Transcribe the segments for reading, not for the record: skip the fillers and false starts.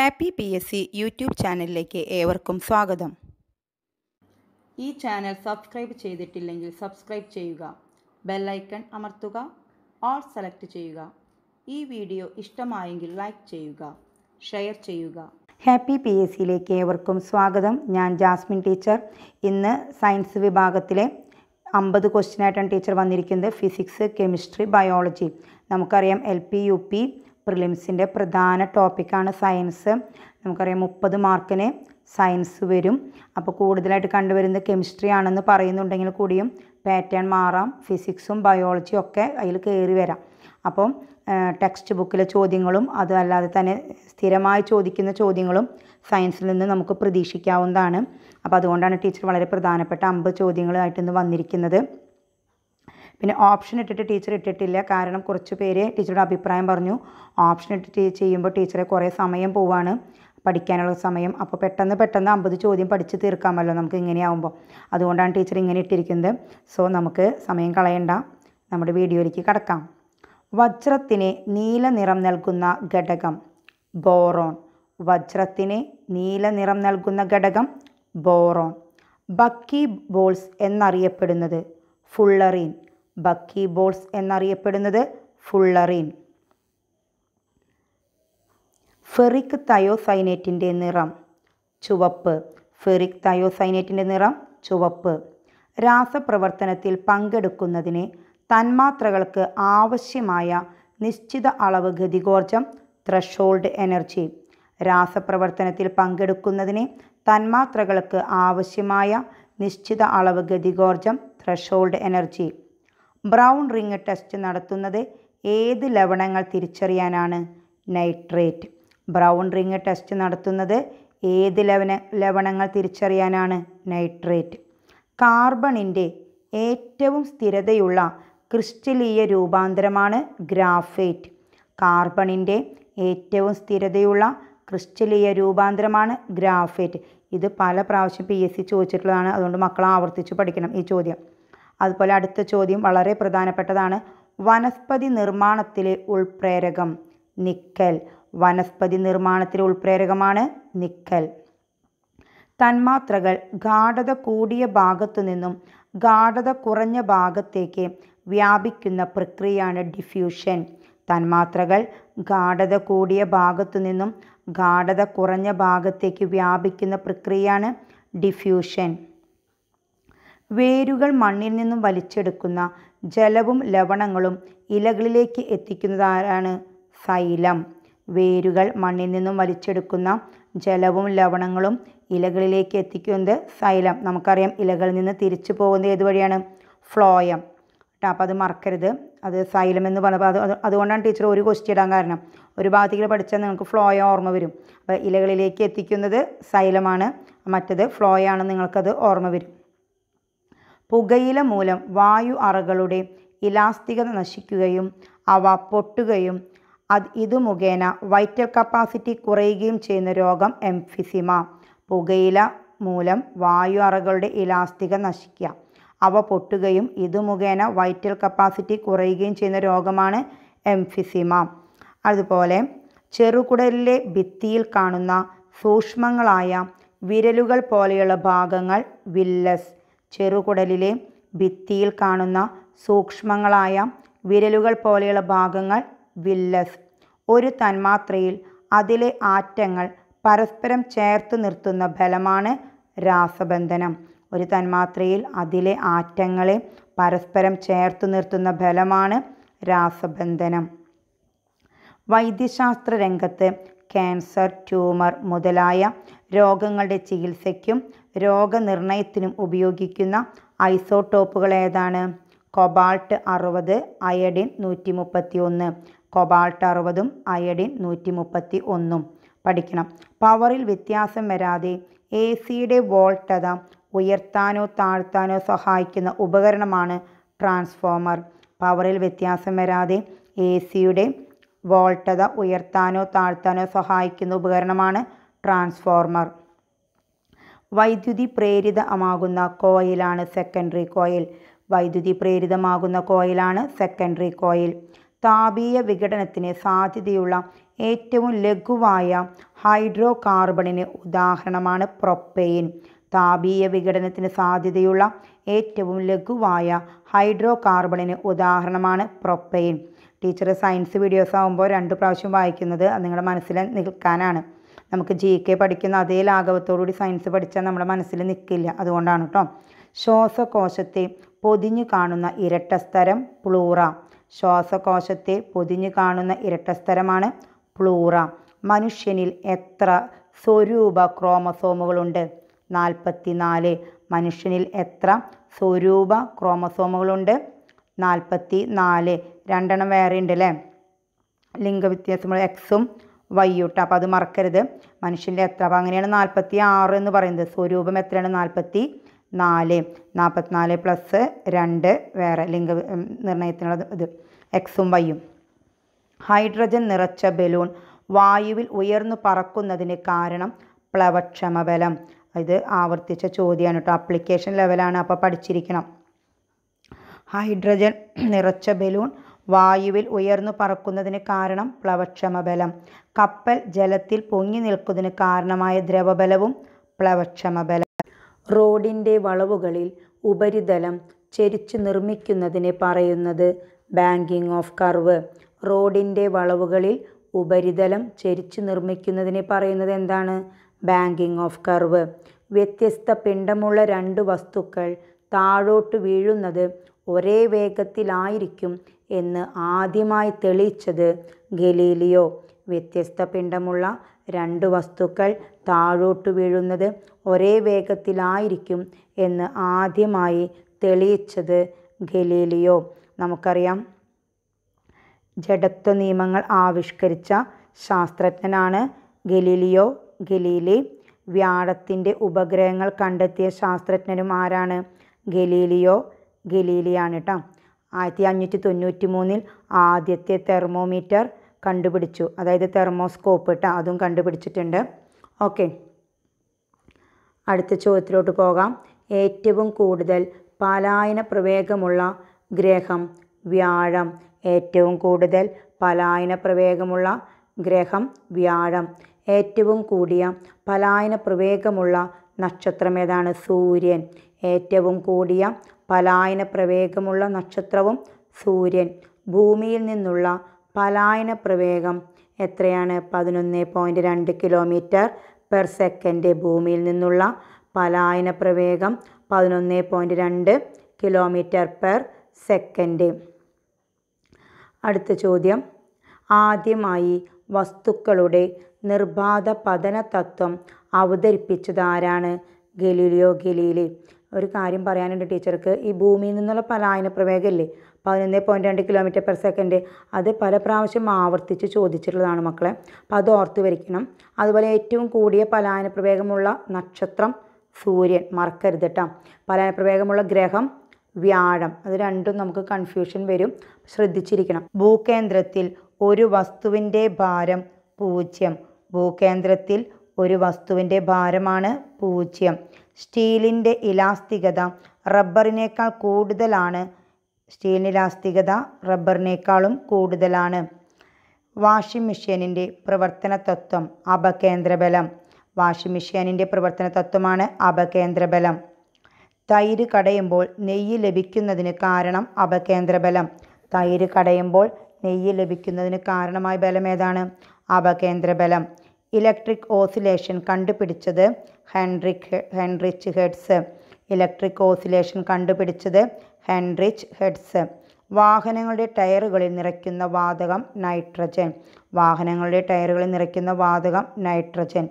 Happy PSC YouTube ചാനലിലേക്ക് ഏവർക്കും സ്വാഗതം. ഈ ചാനൽ സബ്സ്ക്രൈബ് ചെയ്തിട്ടില്ലെങ്കിൽ സബ്സ്ക്രൈബ് ചെയ്യുക, ബെൽ ഐക്കൺ അമർത്തുക, ഓൾ സെലക്ട് ചെയ്യുക. ഈ വീഡിയോ ഇഷ്ടമായെങ്കിൽ ലൈക്ക് ചെയ്യുക, ഷെയർ ചെയ്യുക. ഹാപ്പി PSCയിലേക്ക് ഏവർക്കും സ്വാഗതം. ഞാൻ ജാസ്മിൻ ടീച്ചർ. ഇന്ന് സയൻസ് വിഭാഗത്തിലെ 50 ക്വസ്റ്റ്യനായിട്ടാണ് ടീച്ചർ വന്നിരിക്കുന്നത്. Physics, chemistry, biology. നമുക്കറിയാം LP UP പ്രിലിംസിൻ്റെ പ്രധാന ടോപ്പിക്കാണ് സയൻസ്. നമുക്കറിയാം 30 മാർക്കിന് സയൻസ് വരും. അപ്പോൾ കൂടുതലായിട്ട് കണ്ടുവരുന്നത് കെമിസ്ട്രി ആണെന്ന് പറയുന്നുണ്ടെങ്കിൽ കൂടിയും പാറ്റേൺ മാറാം. ഫിസിക്സും ബയോളജിയും ഒക്കെ അതിൽ കയറി വരാം. അപ്പം ടെക്സ്റ്റ് ബുക്കിലെ ചോദ്യങ്ങളും അതല്ലാതെ തന്നെ സ്ഥിരമായി ചോദിക്കുന്ന ചോദ്യങ്ങളും സയൻസിൽ നിന്ന് നമുക്ക് പ്രതീക്ഷിക്കാവുന്നതാണ്. അപ്പോൾ അതുകൊണ്ടാണ് ടീച്ചർ വളരെ പ്രധാനപ്പെട്ട 50 ചോദ്യങ്ങളായിട്ട് ഇന്ന് വന്നിരിക്കുന്നത്. പിന്നെ ഓപ്ഷൻ ഇട്ടിട്ട് ടീച്ചർ ഇട്ടിട്ടില്ല. കാരണം കുറച്ച് പേര് ടീച്ചറുടെ അഭിപ്രായം പറഞ്ഞു, ഓപ്ഷൻ ഇട്ടിട്ട് ചെയ്യുമ്പോൾ ടീച്ചറെ കുറേ സമയം പോവാണ്, പഠിക്കാനുള്ള സമയം. അപ്പോൾ പെട്ടെന്ന് 50 ചോദ്യം പഠിച്ച് തീർക്കാമല്ലോ നമുക്ക് ഇങ്ങനെയാവുമ്പോൾ. അതുകൊണ്ടാണ് ടീച്ചർ ഇങ്ങനെ ഇട്ടിരിക്കുന്നത്. സോ നമുക്ക് സമയം കളയണ്ട, നമ്മുടെ വീഡിയോയിലേക്ക് കടക്കാം. വജ്രത്തിന് നീല നിറം നൽകുന്ന ഘടകം ബോറോൺ. വജ്രത്തിന് നീല നിറം നൽകുന്ന ഘടകം ബോറോൺ. ബക്കി ബോൾസ് എന്നറിയപ്പെടുന്നത് ഫുള്ളറീൻ. ബക്കി ബോൾസ് എന്നറിയപ്പെടുന്നത് ഫുള്ളറീൻ. ഫെറിക് തയോസൈനേറ്റിൻ്റെ നിറം ചുവപ്പ്. ഫെറിക് തയോസൈനേറ്റിൻ്റെ നിറം ചുവപ്പ്. രാസപ്രവർത്തനത്തിൽ പങ്കെടുക്കുന്നതിന് തന്മാത്രകൾക്ക് ആവശ്യമായ നിശ്ചിത അളവ് ഗതികോർജം ത്രഷോൾഡ് എനർജി. രാസപ്രവർത്തനത്തിൽ പങ്കെടുക്കുന്നതിന് തന്മാത്രകൾക്ക് ആവശ്യമായ നിശ്ചിത അളവ് ഗതികോർജം threshold energy. Brown ring test നടത്തുന്നത് ഏത് ലവണങ്ങൾ തിരിച്ചറിയാനാണ്? നൈട്രേറ്റ്. ബ്രൗൺ റിങ് ടെസ്റ്റ് നടത്തുന്നത് ഏത് ലവണങ്ങൾ തിരിച്ചറിയാനാണ്? നൈട്രേറ്റ്. കാർബണിൻ്റെ ഏറ്റവും സ്ഥിരതയുള്ള ക്രിസ്റ്റലീയ രൂപാന്തരമാണ് ഗ്രാഫൈറ്റ്. കാർബണിൻ്റെ ഏറ്റവും സ്ഥിരതയുള്ള ക്രിസ്റ്റലീയ രൂപാന്തരമാണ് ഗ്രാഫൈറ്റ്. ഇത് പല പ്രാവശ്യം PSC ചോദിച്ചിട്ടുള്ളതാണ്. അതുകൊണ്ട് മക്കൾ ആവർത്തിച്ച് പഠിക്കണം ഈ ചോദ്യം. അതുപോലെ അടുത്ത ചോദ്യം വളരെ പ്രധാനപ്പെട്ടതാണ്. വനസ്പതി നിർമ്മാണത്തിലെ ഉൾപ്രേരകം നിക്കൽ. വനസ്പതി നിർമ്മാണത്തിലെ ഉൾപ്രേരകമാണ് നിക്കൽ. തന്മാത്രകൾ ഗാഢത കൂടിയ ഭാഗത്തു നിന്നും ഗാഢത കുറഞ്ഞ ഭാഗത്തേക്ക് വ്യാപിക്കുന്ന പ്രക്രിയയാണ് ഡിഫ്യൂഷൻ. തന്മാത്രകൾ ഗാഢത കൂടിയ ഭാഗത്തു നിന്നും ഗാഢത കുറഞ്ഞ ഭാഗത്തേക്ക് വ്യാപിക്കുന്ന പ്രക്രിയയാണ് ഡിഫ്യൂഷൻ. വേരുകൾ മണ്ണിൽ നിന്നും വലിച്ചെടുക്കുന്ന ജലവും ലവണങ്ങളും ഇലകളിലേക്ക് എത്തിക്കുന്നതാരാണ്? സൈലം. വേരുകൾ മണ്ണിൽ നിന്നും വലിച്ചെടുക്കുന്ന ജലവും ലവണങ്ങളും ഇലകളിലേക്ക് എത്തിക്കുന്നത് സൈലം. നമുക്കറിയാം ഇലകളിൽ നിന്ന് തിരിച്ചു പോകുന്നത് ഏത് വഴിയാണ്? ഫ്ലോയം. അപ്പോൾ അത് മറക്കരുത്, അത് സൈലം എന്ന് പറഞ്ഞപ്പോൾ അതുകൊണ്ടാണ് ടീച്ചർ ഒരു ക്വസ്റ്റ്യൻ ഇടാൻ കാരണം. ഒരു ഭാഗത്തേക്ക് പഠിച്ചാൽ നിങ്ങൾക്ക് ഫ്ലോയം ഓർമ്മ വരും. അപ്പോൾ ഇലകളിലേക്ക് എത്തിക്കുന്നത് സൈലമാണ്, മറ്റത് ഫ്ലോയാണെന്ന് നിങ്ങൾക്കത് ഓർമ്മ വരും. പുകയില മൂലം വായു അറകളുടെ ഇലാസ്തികത നശിക്കുകയും അവ പൊട്ടുകയും ഇതു മുഖേന വൈറ്റൽ കപ്പാസിറ്റി കുറയുകയും ചെയ്യുന്ന രോഗം എംഫിസിമ. പുകയില മൂലം വായു അറകളുടെ ഇലാസ്തികത നശിക്കുക, അവ പൊട്ടുകയും ഇതു മുഖേന വൈറ്റൽ കപ്പാസിറ്റി കുറയുകയും ചെയ്യുന്ന രോഗമാണ് എംഫിസിമ. അതുപോലെ ചെറുകുടലിലെ ഭിത്തിയിൽ കാണുന്ന സൂക്ഷ്മങ്ങളായ വിരലുകൾ പോലെയുള്ള ഭാഗങ്ങൾ വില്ലസ്. ചെറുകുടലിലെ ഭിത്തിയിൽ കാണുന്ന സൂക്ഷ്മങ്ങളായ വിരലുകൾ പോലെയുള്ള ഭാഗങ്ങൾ വില്ലസ്. ഒരു തന്മാത്രയിൽ അതിലെ ആറ്റങ്ങൾ പരസ്പരം ചേർത്ത് നിർത്തുന്ന ബലമാണ് രാസബന്ധനം. ഒരു തന്മാത്രയിൽ അതിലെ ആറ്റങ്ങളെ പരസ്പരം ചേർത്ത് നിർത്തുന്ന ബലമാണ് രാസബന്ധനം. വൈദ്യശാസ്ത്ര രംഗത്ത് ക്യാൻസർ, ട്യൂമർ മുതലായ രോഗങ്ങളുടെ ചികിത്സയ്ക്കും രോഗനിർണയത്തിനും ഉപയോഗിക്കുന്ന ഐസോട്ടോപ്പുകൾ ഏതാണ്? Cobalt 60, iodine 131. കൊബാൾട്ട് 60ഉം അയഡിൻ 131ഉം പഠിക്കണം. പവറിൽ വ്യത്യാസം വരാതെ AC-യുടെ വോൾട്ടത ഉയർത്താനോ താഴ്ത്താനോ സഹായിക്കുന്ന ഉപകരണമാണ് ട്രാൻസ്ഫോമർ. പവറിൽ വ്യത്യാസം വരാതെ AC-യുടെ വോൾട്ടത ഉയർത്താനോ താഴ്ത്താനോ സഹായിക്കുന്ന ഉപകരണമാണ് ട്രാൻസ്ഫോർമർ. വൈദ്യുതി പ്രേരിതമാകുന്ന കോയിലാണ് സെക്കൻഡറി കോയിൽ. വൈദ്യുതി പ്രേരിതമാകുന്ന കോയിലാണ് സെക്കൻഡറി കോയിൽ. താപീയ വിഘടനത്തിന് സാധ്യതയുള്ള ഏറ്റവും ലഘുവായ ഹൈഡ്രോ കാർബണിന് ഉദാഹരണമാണ് പ്രൊപ്പെയിൻ. താപീയ വിഘടനത്തിന് സാധ്യതയുള്ള ഏറ്റവും ലഘുവായ ഹൈഡ്രോ കാർബണിന് ഉദാഹരണമാണ് പ്രൊപ്പെയിൻ. ടീച്ചർ സയൻസ് വീഡിയോസ് ആകുമ്പോൾ 2 പ്രാവശ്യം വായിക്കുന്നത് അത് നിങ്ങളുടെ മനസ്സിൽ നിൽക്കാനാണ്. നമുക്ക് GK പഠിക്കുന്ന അതേ ലാഘവത്തോടുകൂടി സയൻസ് പഠിച്ചാൽ നമ്മുടെ മനസ്സിൽ നിൽക്കില്ല, അതുകൊണ്ടാണ് കേട്ടോ. ശ്വാസകോശത്തെ പൊതിഞ്ഞു കാണുന്ന ഇരട്ടസ്തരം പ്ലൂറ. ശ്വാസകോശത്തെ പൊതിഞ്ഞു കാണുന്ന ഇരട്ടസ്തരമാണ് പ്ലൂറ. മനുഷ്യനിൽ എത്ര സ്വരൂപ ക്രോമസോമുകളുണ്ട്? 44. മനുഷ്യനിൽ എത്ര സ്വരൂപ ക്രോമസോമുകളുണ്ട്? 44. 2 വേറെ ഉണ്ട് അല്ലേ, ലിംഗവ്യത്യാസമുള്ള എക്സും വൈയും കേട്ടോ. അപ്പോൾ അത് മറക്കരുത്. മനുഷ്യൻ്റെ എത്ര, അപ്പോൾ അങ്ങനെയാണ് 46 എന്ന് പറയുന്നത്. സ്വരൂപം എത്രയാണ്? 44. 44 പ്ലസ് 2 വേറെ ലിംഗ നിർണയത്തിനുള്ള ഇത് എക്സും വൈയും. ഹൈഡ്രജൻ നിറച്ച ബലൂൺ വായുവിൽ ഉയർന്നു പറക്കുന്നതിന് കാരണം പ്ലവക്ഷമ ബലം. ഇത് ആവർത്തിച്ച ചോദ്യമാണ് കേട്ടോ, ആപ്ലിക്കേഷൻ ലെവലാണ്, അപ്പോൾ പഠിച്ചിരിക്കണം. ഹൈഡ്രജൻ നിറച്ച ബലൂൺ വായുവിൽ ഉയർന്നു പറക്കുന്നതിന് കാരണം പ്ലവക്ഷമ ബലം. കപ്പൽ ജലത്തിൽ പൊങ്ങി നിൽക്കുന്നതിന് കാരണമായ ദ്രവബലവും പ്ലവക്ഷമ ബലം. റോഡിൻ്റെ വളവുകളിൽ ഉപരിതലം ചെരിച്ചു നിർമ്മിക്കുന്നതിന് പറയുന്നത് ബാങ്കിങ് ഓഫ് കർവ്. റോഡിൻ്റെ വളവുകളിൽ ഉപരിതലം ചെരിച്ചു നിർമ്മിക്കുന്നതിന് പറയുന്നത് എന്താണ്? Banking of curve. വ്യത്യസ്ത പിണ്ഡമുള്ള 2 വസ്തുക്കൾ താഴോട്ട് വീഴുന്നത് ഒരേ വേഗത്തിലായിരിക്കും എന്ന് ആദ്യമായി തെളിയിച്ചത് ഗലീലിയോ. വ്യത്യസ്ത പിണ്ഡമുള്ള 2 വസ്തുക്കൾ താഴോട്ട് വീഴുന്നത് ഒരേ വേഗത്തിലായിരിക്കും എന്ന് ആദ്യമായി തെളിയിച്ചത് ഗലീലിയോ. നമുക്കറിയാം, ജഡത്വ നിയമങ്ങൾ ആവിഷ്കരിച്ച ശാസ്ത്രജ്ഞനാണ് ഗലീലിയോ ഗലീലി. വ്യാഴത്തിൻ്റെ ഉപഗ്രഹങ്ങൾ കണ്ടെത്തിയ ശാസ്ത്രജ്ഞനും ആരാണ്? ഗലീലിയോ ഗലീലിയാണ് കേട്ടോ. 1593 ആദ്യത്തെ തെർമോമീറ്റർ കണ്ടുപിടിച്ചു, അതായത് തെർമോസ്കോപ്പ് കേട്ടോ, അതും കണ്ടുപിടിച്ചിട്ടുണ്ട്. ഓക്കെ, അടുത്ത ചോദ്യത്തിലോട്ട് പോകാം. ഏറ്റവും കൂടുതൽ പലായന പ്രവേഗമുള്ള ഗ്രഹം വ്യാഴം. ഏറ്റവും കൂടുതൽ പലായന പ്രവേഗമുള്ള ഗ്രഹം വ്യാഴം. ഏറ്റവും കൂടിയ പലായന പ്രവേഗമുള്ള നക്ഷത്രം ഏതാണ്? സൂര്യൻ. ഏറ്റവും കൂടിയ പലായന പ്രവേഗമുള്ള നക്ഷത്രവും സൂര്യൻ. ഭൂമിയിൽ നിന്നുള്ള പലായന പ്രവേഗം എത്രയാണ്? 11.2 km/s. ഭൂമിയിൽ നിന്നുള്ള പലായന പ്രവേഗം 11.2 km/s. അടുത്ത ചോദ്യം. ആദ്യമായി വസ്തുക്കളുടെ നിർബാധ പതന തത്വം അവതരിപ്പിച്ചതാരാണ്? Galileo Galilei. ഒരു കാര്യം പറയാനുണ്ട് ടീച്ചർക്ക്. ഈ ഭൂമിയിൽ നിന്നുള്ള പലായന പ്രവേഗമില്ലേ 11.2 km/s, അത് പല പ്രാവശ്യം ആവർത്തിച്ച് ചോദിച്ചിട്ടുള്ളതാണ് മക്കളെ, അപ്പോൾ അത് ഓർത്ത് വയ്ക്കണം. അതുപോലെ ഏറ്റവും കൂടിയ പലായന പ്രവേഗമുള്ള നക്ഷത്രം സൂര്യൻ, മറക്കരുത് കേട്ടോ. പലായന പ്രവേഗമുള്ള ഗ്രഹം വ്യാഴം. അത് രണ്ടും നമുക്ക് കൺഫ്യൂഷൻ വരും, ശ്രദ്ധിച്ചിരിക്കണം. ഭൂകേന്ദ്രത്തിൽ ഒരു വസ്തുവിൻ്റെ ഭാരം 0. ഭൂകേന്ദ്രത്തിൽ ഒരു വസ്തുവിൻ്റെ ഭാരമാണ് 0. സ്റ്റീലിൻ്റെ ഇലാസ്തികത റബ്ബറിനേക്കാൾ കൂടുതലാണ്. സ്റ്റീലിൻ്റെ ഇലാസ്തികത റബ്ബറിനേക്കാളും കൂടുതലാണ്. വാഷിംഗ് മെഷീനിൻ്റെ പ്രവർത്തന തത്വം അപകേന്ദ്രബലം. വാഷിംഗ് മെഷീനിൻ്റെ പ്രവർത്തന തത്വമാണ് അപകേന്ദ്രബലം. തൈര് കടയുമ്പോൾ നെയ്യ് ലഭിക്കുന്നതിന് കാരണം അപകേന്ദ്രബലം. തൈര് കടയുമ്പോൾ നെയ്യ് ലഭിക്കുന്നതിന് കാരണമായ ബലം ഏതാണ്? അപകേന്ദ്രബലം. ഇലക്ട്രിക് ഓസിലേഷൻ കണ്ടുപിടിച്ചത് ഹെൻറിച്ച് ഹെർട്സ്. ഇലക്ട്രിക് ഓസിലേഷൻ കണ്ടുപിടിച്ചത് ഹെൻറിച്ച് ഹെർട്സ്. വാഹനങ്ങളുടെ ടയറുകളിൽ നിറയ്ക്കുന്ന വാതകം നൈട്രജൻ. വാഹനങ്ങളുടെ ടയറുകളിൽ നിറയ്ക്കുന്ന വാതകം നൈട്രജൻ.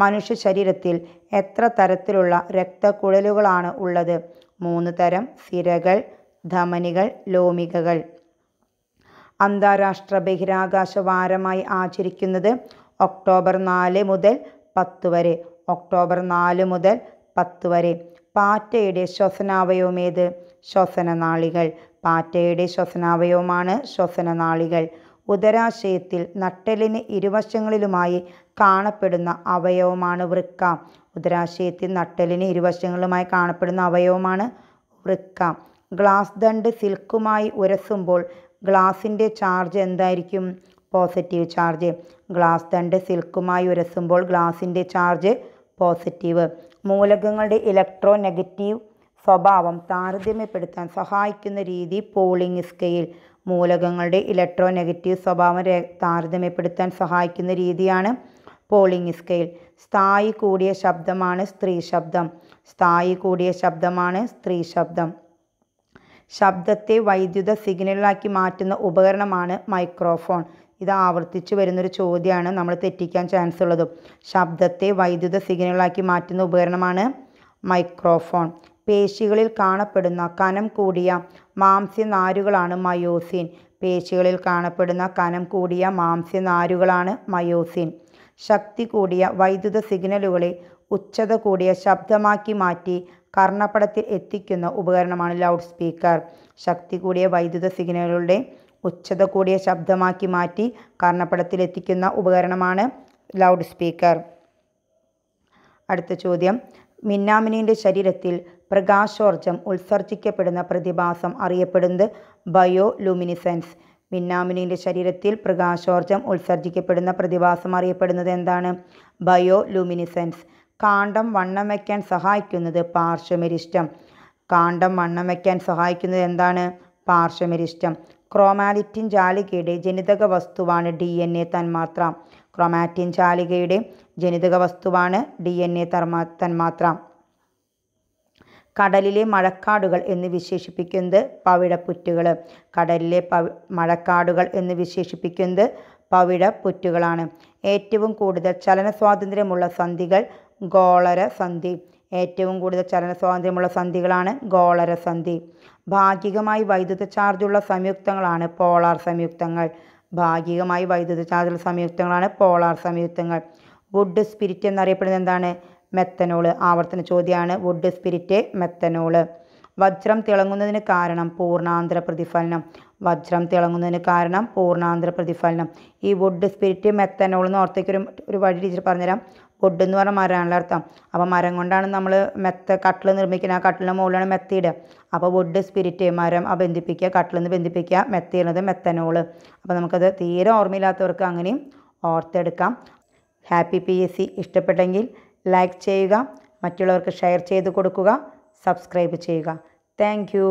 മനുഷ്യ ശരീരത്തിൽ എത്ര തരത്തിലുള്ള രക്തക്കുഴലുകളാണ് ഉള്ളത്? 3 തരം: സിരകൾ, ധമനികൾ, ലോമികകൾ. അന്താരാഷ്ട്ര ബഹിരാകാശ വാരമായി ആചരിക്കുന്നത് ഒക്ടോബർ 4 മുതൽ 10 വരെ. ഒക്ടോബർ 4 മുതൽ 10 വരെ. പാറ്റയുടെ ശ്വസനാവയവം ഏത്? ശ്വസനനാളികൾ. പാറ്റയുടെ ശ്വസനാവയവമാണ് ശ്വസനനാളികൾ. ഉദരാശയത്തിൽ നട്ടെല്ലിന് ഇരുവശങ്ങളിലുമായി കാണപ്പെടുന്ന അവയവമാണ് വൃക്ക. ഉദരാശയത്തിൽ നട്ടെല്ലിന് ഇരുവശങ്ങളിലുമായി കാണപ്പെടുന്ന അവയവമാണ് വൃക്ക. ഗ്ലാസ് ദണ്ട് സിൽക്കുമായി ഉരസുമ്പോൾ ഗ്ലാസിൻ്റെ ചാർജ് എന്തായിരിക്കും? Positive charge. ഗ്ലാസ് തണ്ട് സിൽക്കുമായി ഉരസുമ്പോൾ ഗ്ലാസിൻ്റെ ചാർജ് പോസിറ്റീവ്. മൂലകങ്ങളുടെ ഇലക്ട്രോ നെഗറ്റീവ് സ്വഭാവം താരതമ്യപ്പെടുത്താൻ സഹായിക്കുന്ന രീതി പോളിംഗ് സ്കെയിൽ. മൂലകങ്ങളുടെ ഇലക്ട്രോ നെഗറ്റീവ് സ്വഭാവം താരതമ്യപ്പെടുത്താൻ സഹായിക്കുന്ന രീതിയാണ് പോളിംഗ് സ്കെയിൽ. സ്ഥായി കൂടിയ ശബ്ദമാണ് സ്ത്രീ ശബ്ദം. സ്ഥായി കൂടിയ ശബ്ദമാണ് സ്ത്രീ ശബ്ദം. ശബ്ദത്തെ വൈദ്യുത സിഗ്നലാക്കി മാറ്റുന്ന ഉപകരണമാണ് മൈക്രോഫോൺ. ഇത് ആവർത്തിച്ചു വരുന്നൊരു ചോദ്യമാണ്, നമ്മൾ തെറ്റിക്കാൻ ചാൻസ് ഉള്ളതും. ശബ്ദത്തെ വൈദ്യുത സിഗ്നലാക്കി മാറ്റുന്ന ഉപകരണമാണ് മൈക്രോഫോൺ. പേശികളിൽ കാണപ്പെടുന്ന കനം കൂടിയ മാംസ്യനാരുകളാണ് മയോസിൻ. പേശികളിൽ കാണപ്പെടുന്ന കനം കൂടിയ മാംസ്യനാരുകളാണ് മയോസിൻ. ശക്തി കൂടിയ വൈദ്യുത സിഗ്നലുകളെ ഉച്ചത കൂടിയ ശബ്ദമാക്കി മാറ്റി കർണപടത്തിൽ എത്തിക്കുന്ന ഉപകരണമാണ് ലൗഡ് സ്പീക്കർ. ശക്തി കൂടിയ വൈദ്യുത സിഗ്നലുകളുടെ ഉച്ചത കൂടിയ ശബ്ദമാക്കി മാറ്റി കർണപടത്തിൽ എത്തിക്കുന്ന ഉപകരണമാണ് ലൗഡ് സ്പീക്കർ. അടുത്ത ചോദ്യം, മിന്നാമിനിൻ്റെ ശരീരത്തിൽ പ്രകാശോർജം ഉത്സർജിക്കപ്പെടുന്ന പ്രതിഭാസം അറിയപ്പെടുന്നത് ബയോലുമിനിസെൻസ്. മിന്നാമിനിൻ്റെ ശരീരത്തിൽ പ്രകാശോർജം ഉത്സർജിക്കപ്പെടുന്ന പ്രതിഭാസം അറിയപ്പെടുന്നത് എന്താണ്? ബയോലുമിനിസെൻസ്. കാണ്ഡം വണ്ണം വയ്ക്കാൻ സഹായിക്കുന്നത് പാർശ്വമെരിസ്റ്റം. കാണ്ഡം വണ്ണം വയ്ക്കാൻ സഹായിക്കുന്നത് എന്താണ്? പാർശ്വമെരിസ്റ്റം. ക്രോമാറ്റിൻ ജാലികയുടെ ജനിതക വസ്തുവാണ് DNA തന്മാത്ര. ക്രോമാറ്റിൻ ജാലികയുടെ ജനിതക വസ്തുവാണ് DNA തന്മാത്ര. കടലിലെ മഴക്കാടുകൾ എന്ന് വിശേഷിപ്പിക്കുന്നത് പവിഴപ്പുറ്റുകൾ. കടലിലെ മഴക്കാടുകൾ എന്ന് വിശേഷിപ്പിക്കുന്നത് പവിഴപ്പുറ്റുകളാണ്. ഏറ്റവും കൂടുതൽ ചലന സ്വാതന്ത്ര്യമുള്ള സന്ധികൾ ഗോളര സന്ധി. ഏറ്റവും കൂടുതൽ ചലന സ്വാതന്ത്ര്യമുള്ള സന്ധികളാണ് ഗോളര സന്ധി. ഭാഗികമായി വൈദ്യുത ചാർജുള്ള സംയുക്തങ്ങളാണ് പോളാർ സംയുക്തങ്ങൾ. ഭാഗികമായി വൈദ്യുത ചാർജുള്ള സംയുക്തങ്ങളാണ് പോളാർ സംയുക്തങ്ങൾ. വുഡ് സ്പിരിറ്റ് എന്നറിയപ്പെടുന്നത് എന്താണ്? മെത്തനോള്. ആവർത്തന ചോദ്യമാണ് വുഡ് സ്പിരിറ്റ്, മെത്തനോള്. വജ്രം തിളങ്ങുന്നതിന് കാരണം പൂർണ്ണാന്തര പ്രതിഫലനം. വജ്രം തിളങ്ങുന്നതിന് കാരണം പൂർണ്ണാന്തര പ്രതിഫലനം. ഈ വുഡ് സ്പിരിറ്റ് മെത്തനോൾ എന്ന് ഓർത്തേക്ക് ഒരു വഴി ടീച്ചർ പറഞ്ഞുതരാം. വുഡ് എന്ന് പറഞ്ഞാൽ മരമാണല്ലോ അർത്ഥം. അപ്പോൾ മരം കൊണ്ടാണ് നമ്മൾ കട്ടിൽ നിർമ്മിക്കുന്നത്. ആ കട്ടിലിൻ്റെ മുകളിലാണ് മെത്തയിടുക. അപ്പോൾ വുഡ് സ്പിരിറ്റ് മരം ബന്ധിപ്പിക്കുക, കട്ടിൽ നിന്ന് ബന്ധിപ്പിക്കുക, മെത്തയിടുന്നത് മെത്തനോള്. അപ്പോൾ നമുക്കത് തീരെ ഓർമ്മയില്ലാത്തവർക്ക് അങ്ങനെയും ഓർത്തെടുക്കാം. ഹാപ്പി PSC ഇഷ്ടപ്പെട്ടെങ്കിൽ ലൈക്ക് ചെയ്യുക, മറ്റുള്ളവർക്ക് ഷെയർ ചെയ്ത് കൊടുക്കുക, സബ്സ്ക്രൈബ് ചെയ്യുക. Thank you.